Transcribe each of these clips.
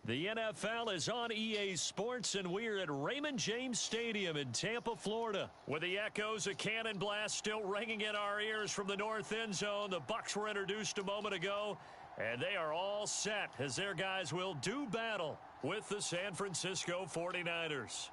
The NFL is on EA Sports, and we're at Raymond James Stadium in Tampa, Florida. With the echoes of cannon blast still ringing in our ears from the north end zone, the Bucs were introduced a moment ago, and they are all set as their guys will do battle with the San Francisco 49ers.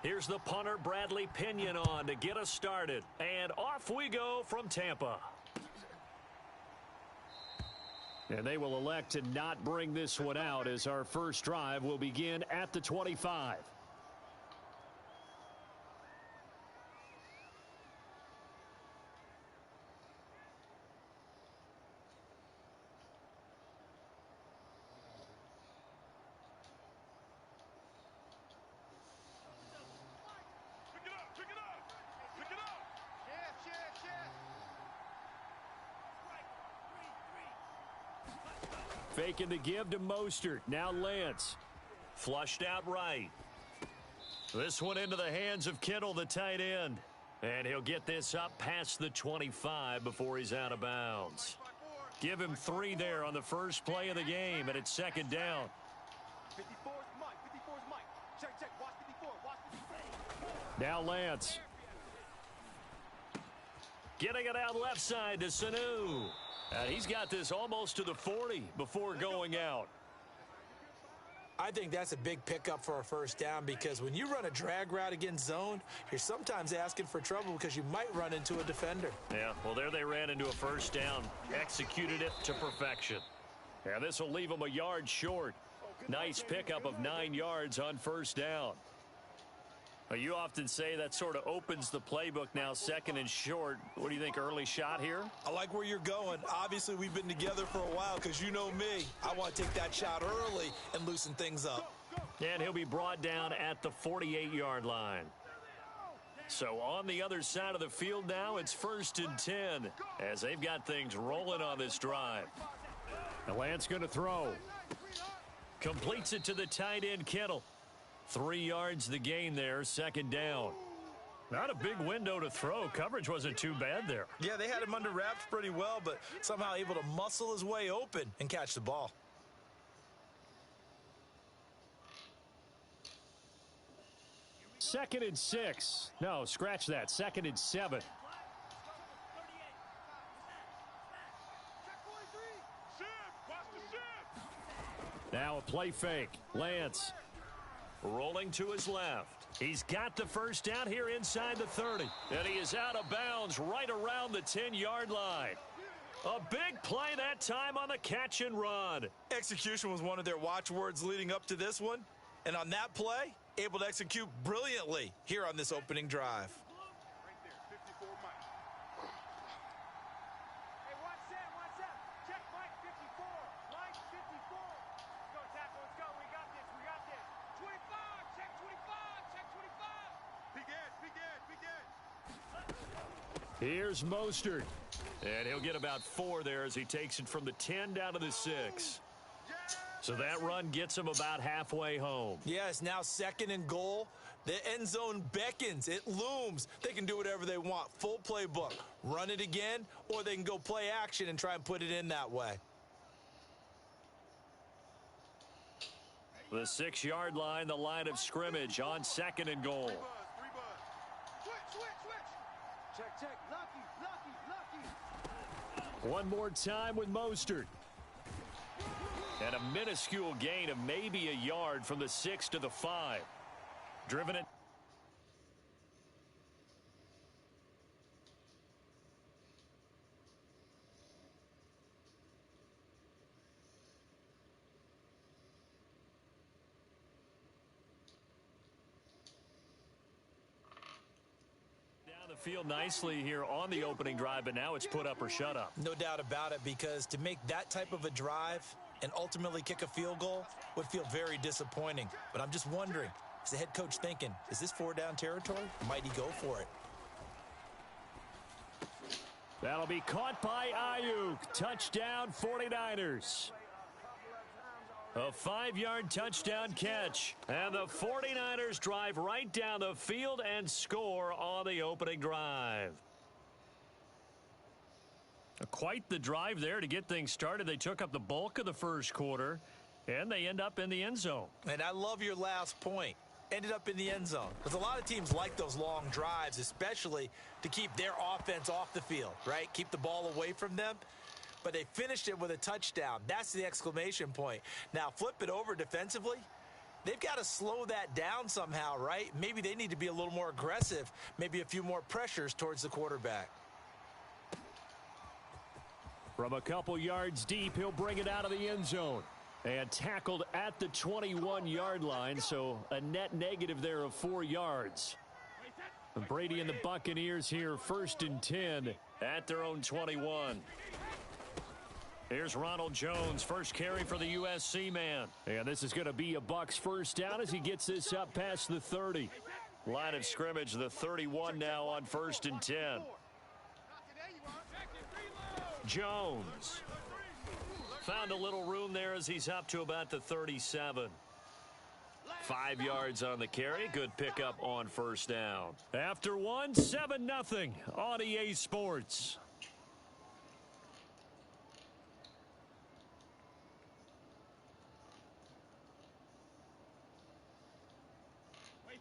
Here's the punter, Bradley Pinion, on to get us started. And off we go from Tampa. And they will elect to not bring this one out as our first drive will begin at the 25. Faking the give to Mostert. Now Lance. Flushed out right. This one into the hands of Kittle, the tight end. And he'll get this up past the 25 before he's out of bounds. Give him 3 there on the first play of the game, and it's second down. 54's Mike. 54's Mike. Check. Watch 54. Watch 54. Now Lance. Getting it out left side to Sanu. He's got this almost to the 40 before going out. I think that's a big pickup for a first down because when you run a drag route against zone, you're sometimes asking for trouble because you might run into a defender. Yeah, well, there they ran into a first down. Executed it to perfection. Yeah, this will leave them a yard short. Nice pickup of 9 yards on first down. Well, you often say that sort of opens the playbook now, second and short. What do you think, early shot here? I like where you're going. Obviously, we've been together for a while because you know me. I want to take that shot early and loosen things up. And he'll be brought down at the 48-yard line. So on the other side of the field now, it's 1st and 10 as they've got things rolling on this drive. Now Lance going to throw. Completes it to the tight end, Kittle. 3 yards the gain there, second down. Not a big window to throw. Coverage wasn't too bad there. Yeah, they had him under wraps pretty well, but somehow able to muscle his way open and catch the ball. Second and 6. No, scratch that. Second and 7. Now a play fake. Lance. Rolling to his left. He's got the first down here inside the 30. And he is out of bounds right around the 10-yard line. A big play that time on the catch and run. Execution was one of their watchwords leading up to this one. And on that play, able to execute brilliantly here on this opening drive. Right there, 54 Mike. Hey, watch that. Check Mike 54. Mike 54. Let's go, tackle. Let's go. We got this. 25. Check 25. Check 25. Begin. Here's Mostert. And he'll get about 4 there as he takes it from the 10 down to the 6. So that run gets him about halfway home. Yeah, it's now 2nd and goal. The end zone beckons. It looms. They can do whatever they want. Full playbook. Run it again, or they can go play action and try and put it in that way. The 6-yard line, the line of scrimmage on 2nd and goal. Switch. Check. Lucky. One more time with Mostert. And a minuscule gain of maybe a yard from the 6 to the 5. Driven it. Down the field nicely here on the opening drive, but now it's put up or shut up. No doubt about it, because to make that type of a drive and ultimately kick a field goal would feel very disappointing. But I'm just wondering, Is the head coach thinking, is this 4-down territory? Might he go for it? That'll be caught by Ayuk. Touchdown 49ers. A 5-yard touchdown catch. And the 49ers drive right down the field and score on the opening drive. Quite the drive there to get things started. They took up the bulk of the first quarter, and they end up in the end zone. And I love your last point. Ended up in the end zone. Because a lot of teams like those long drives, especially to keep their offense off the field, right? Keep the ball away from them. But they finished it with a touchdown. That's the exclamation point. Now, flip it over defensively. They've got to slow that down somehow, right? Maybe they need to be a little more aggressive. Maybe a few more pressures towards the quarterback. From a couple yards deep, he'll bring it out of the end zone. And tackled at the 21-yard line, so a net negative there of 4 yards. And Brady and the Buccaneers here, 1st and 10 at their own 21. Here's Ronald Jones, first carry for the USC man. And this is going to be a Bucs first down as he gets this up past the 30. Line of scrimmage, the 31 now on 1st and 10. Jones found a little room there as he's up to about the 37. 5 yards on the carry. Good pickup on first down. After one, 7-0 on EA Sports.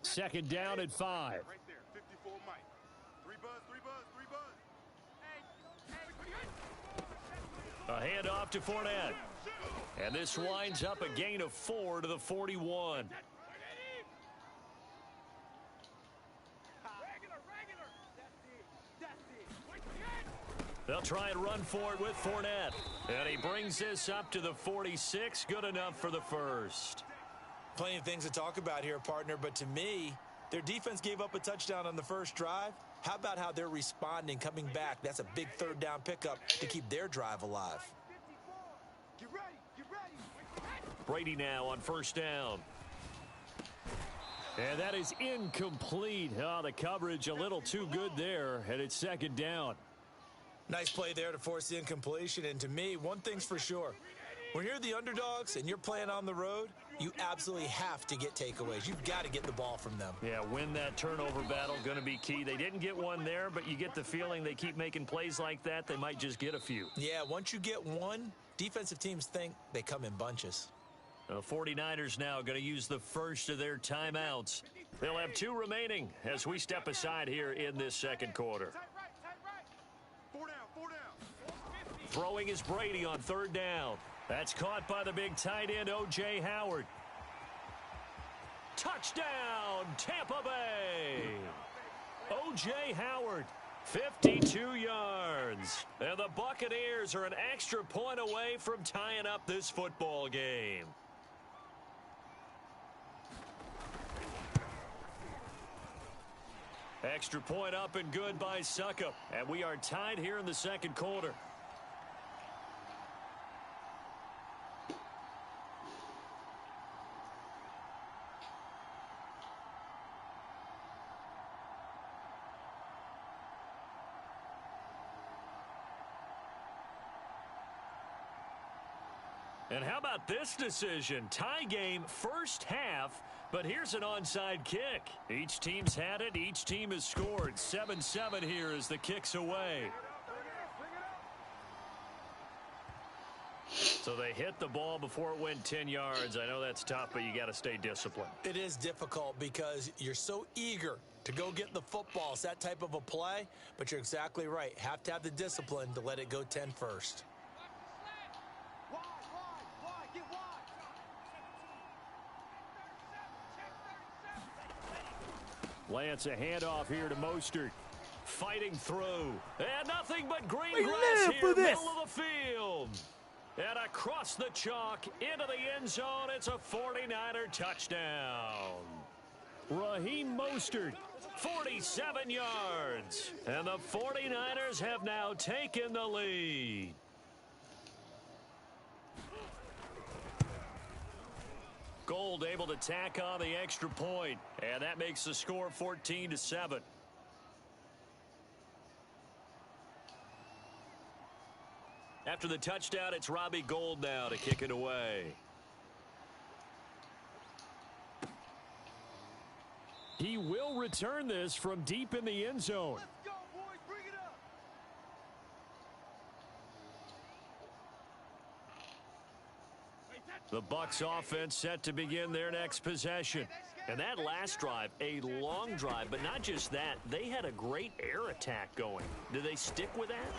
Second down at 5. Right there, 54 Mike. 3 buzz, 3 buzz, 3 buzz. A handoff to Fournette. And this winds up a gain of 4 to the 41. They'll try and run for it with Fournette. And he brings this up to the 46. Good enough for the first. Plenty of things to talk about here, partner, but to me, their defense gave up a touchdown on the first drive. How about how they're responding, coming back? That's a big 3rd down pickup to keep their drive alive. Get ready, get ready. Brady now on first down. And that is incomplete. Oh, the coverage a little too good there, and it's 2nd down. Nice play there to force the incompletion, and to me, one thing's for sure. When you're the underdogs and you're playing on the road, you absolutely have to get takeaways. You've got to get the ball from them. Yeah, win that turnover battle, going to be key. They didn't get one there, but you get the feeling they keep making plays like that, they might just get a few. Yeah, once you get one, defensive teams think they come in bunches. The 49ers now going to use the first of their timeouts. They'll have 2 remaining as we step aside here in this second quarter. Tight right. 4 down, 4 down. Throwing is Brady on 3rd down. That's caught by the big tight end, O.J. Howard. Touchdown, Tampa Bay. O.J. Howard, 52 yards. And the Buccaneers are an extra point away from tying up this football game. Extra point up and good by Suckup. And we are tied here in the second quarter. And how about this decision? Tie game first half, but here's an onside kick. Each team's had it. Each team has scored. 7-7 here as the kick's away. So they hit the ball before it went 10 yards. I know that's tough, but you got to stay disciplined. It is difficult because you're so eager to go get the football. It's that type of a play, but you're exactly right. Have to have the discipline to let it go 10 first. Lance, a handoff here to Mostert. Fighting through. And nothing but green grass here, middle of the field. And across the chalk, into the end zone, it's a 49er touchdown. Raheem Mostert, 47 yards. And the 49ers have now taken the lead. Gold able to tack on the extra point, and that makes the score 14-7. After the touchdown, it's Robbie Gould now to kick it away. He will return this from deep in the end zone. Let's go, boys. Bring it up. The Bucs offense set to begin their next possession. And that last drive, a long drive, but not just that. They had a great air attack going. Do they stick with that?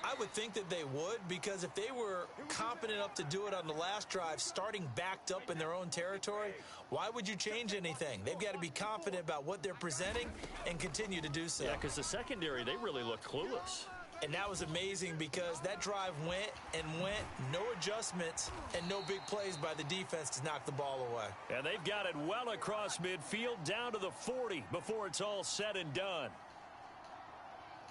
I would think that they would, because if they were confident enough to do it on the last drive, starting backed up in their own territory, why would you change anything? They've got to be confident about what they're presenting and continue to do so. Yeah, because the secondary, they really looked clueless. And that was amazing because that drive went and went, no adjustments, and no big plays by the defense to knock the ball away. And they've got it well across midfield down to the 40 before it's all said and done.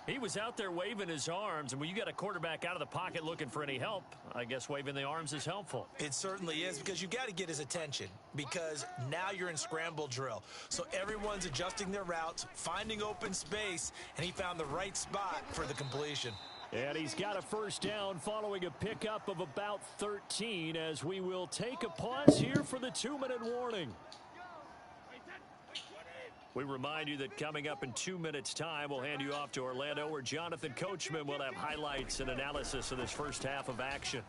He was out there waving his arms, and when you got a quarterback out of the pocket looking for any help, I guess waving the arms is helpful. It certainly is, because you got to get his attention, because now you're in scramble drill. So everyone's adjusting their routes, finding open space, and he found the right spot for the completion. And he's got a first down following a pickup of about 13, as we will take a pause here for the 2-minute warning. We remind you that coming up in 2 minutes' time, we'll hand you off to Orlando, where Jonathan Coachman will have highlights and analysis of this first half of action.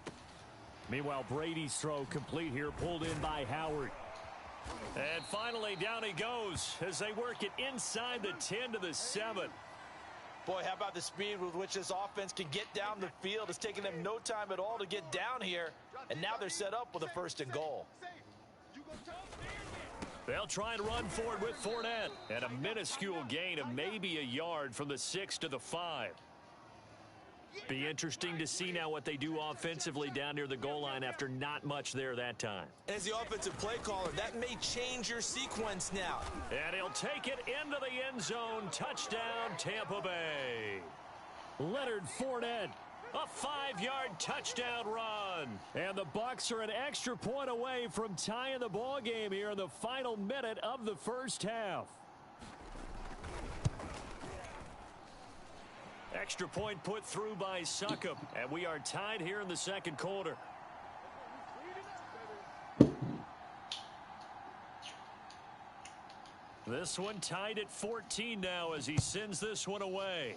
Meanwhile, Brady's throw complete here, pulled in by Howard. And finally, down he goes as they work it inside the 10 to the 7. Boy, how about the speed with which this offense can get down the field? It's taken them no time at all to get down here, and now they're set up with a first and goal. They'll try and run forward with Fournette. And a minuscule gain of maybe a yard from the 6 to the 5. Be interesting to see now what they do offensively down near the goal line after not much there that time. As the offensive play caller, that may change your sequence now. And he'll take it into the end zone. Touchdown, Tampa Bay. Leonard Fournette. A 5-yard touchdown run. And the Bucs are an extra point away from tying the ball game here in the final minute of the first half. Extra point put through by Succop. And we are tied here in the second quarter. This one tied at 14 now as he sends this one away.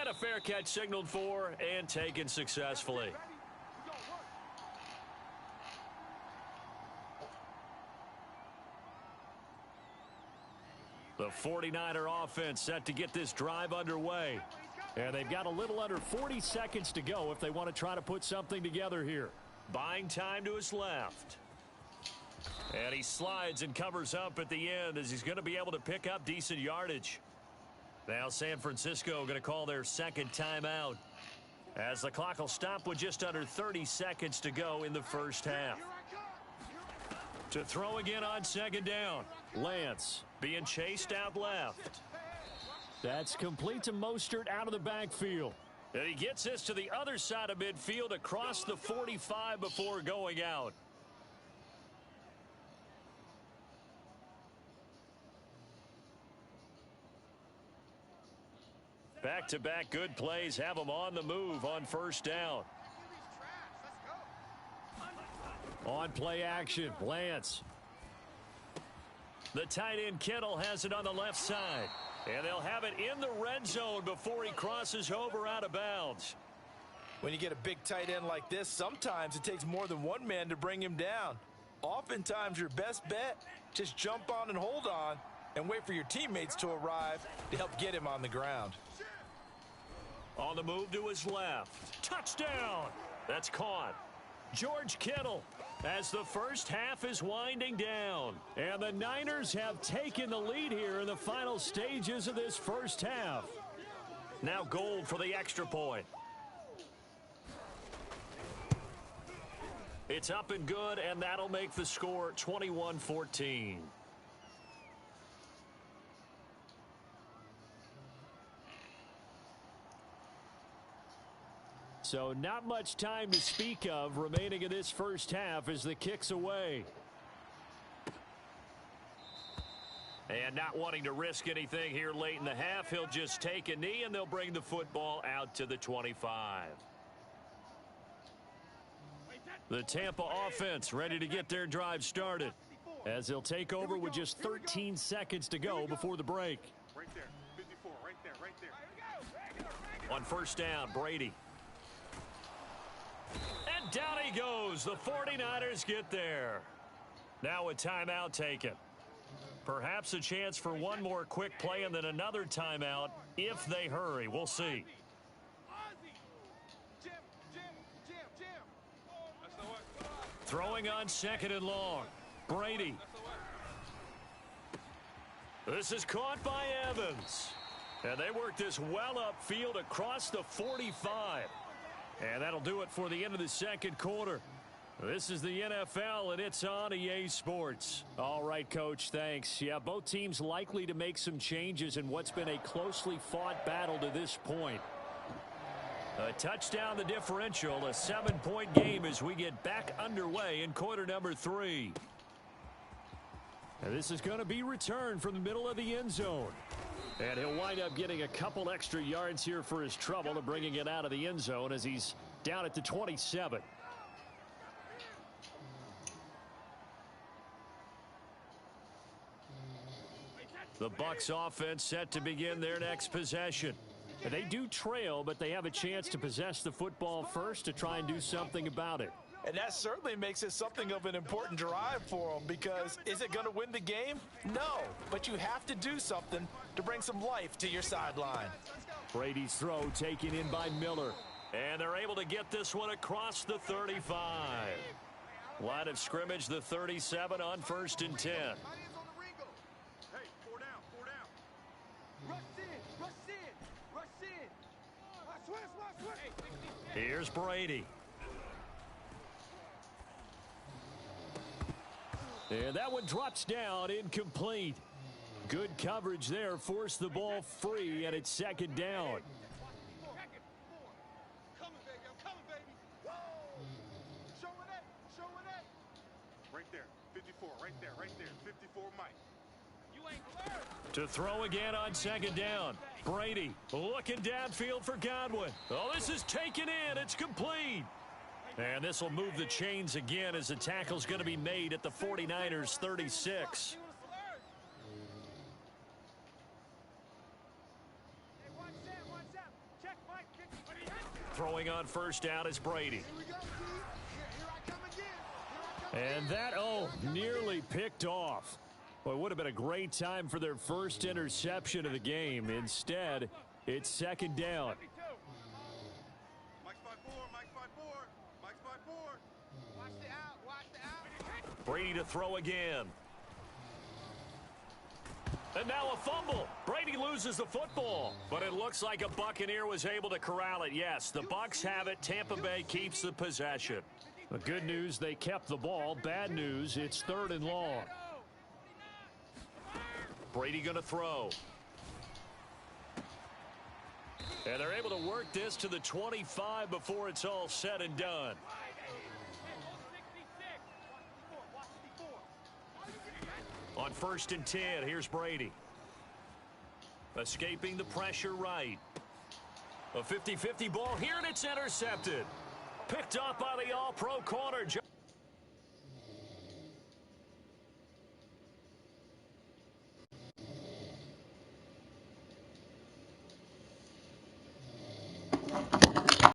And a fair catch signaled for and taken successfully. The 49er offense set to get this drive underway. And they've got a little under 40 seconds to go if they want to try to put something together here. Buying time to his left. And he slides and covers up at the end as he's going to be able to pick up decent yardage. Now San Francisco going to call their second timeout as the clock will stop with just under 30 seconds to go in the first half. To throw again on second down. Lance being chased out left. That's complete to Mostert out of the backfield. And he gets this to the other side of midfield across the 45 before going out. Back-to-back good plays have them on the move on first down. On play action, Lance. The tight end Kittle has it on the left side. And they'll have it in the red zone before he crosses over out of bounds. When you get a big tight end like this, sometimes it takes more than one man to bring him down. Oftentimes your best bet, just jump on and hold on and wait for your teammates to arrive to help get him on the ground. On the move to his left. Touchdown! That's caught. George Kittle as the first half is winding down. And the Niners have taken the lead here in the final stages of this first half. Now Gold for the extra point. It's up and good, and that'll make the score 21-14. So not much time to speak of remaining in this first half as the kick's away. And not wanting to risk anything here late in the half, he'll just take a knee and they'll bring the football out to the 25. The Tampa offense ready to get their drive started as they'll take over with just 13 seconds to go before the break. Right there, 54, right there, right there. On first down, Brady. And down he goes. The 49ers get there. Now a timeout taken. Perhaps a chance for one more quick play and then another timeout if they hurry. We'll see. Throwing on second and long. Brady. This is caught by Evans. And they work this well upfield across the 45. And that'll do it for the end of the second quarter. This is the NFL, and it's on EA Sports. All right, Coach, thanks. Yeah, both teams likely to make some changes in what's been a closely fought battle to this point. A touchdown, the differential, a 7-point game as we get back underway in quarter number 3. And this is going to be returned from the middle of the end zone. And he'll wind up getting a couple extra yards here for his trouble and bringing it out of the end zone as he's down at the 27. The Bucs offense set to begin their next possession. They do trail, but they have a chance to possess the football first to try and do something about it. And that certainly makes it something of an important drive for them, because is it going to win the game? No, but you have to do something to bring some life to your sideline. Brady's throw taken in by Miller. And they're able to get this one across the 35. Line of scrimmage, the 37 on first and 10. Here's Brady. And that one drops down, incomplete. Good coverage there, forced the ball free, and it's second down. Right there, 54, right there, 54, Mike. To throw again on second down. Brady looking downfield for Godwin. Oh, this is taken in. It's complete. And this will move the chains again as the tackle's going to be made at the 49ers 36. Throwing on first down is Brady. And that, nearly picked off. Well, it would have been a great time for their first interception of the game. Instead, it's second down. Brady to throw again. And now a fumble. Brady loses the football. But it looks like a Buccaneer was able to corral it. Yes, the Bucs have it. Tampa Bay keeps the possession. The good news, they kept the ball. Bad news, it's third and long. Brady going to throw. And they're able to work this to the 25 before it's all said and done. On first and 10, here's Brady. Escaping the pressure right. A 50-50 ball here, and it's intercepted. Picked up by the all-pro corner.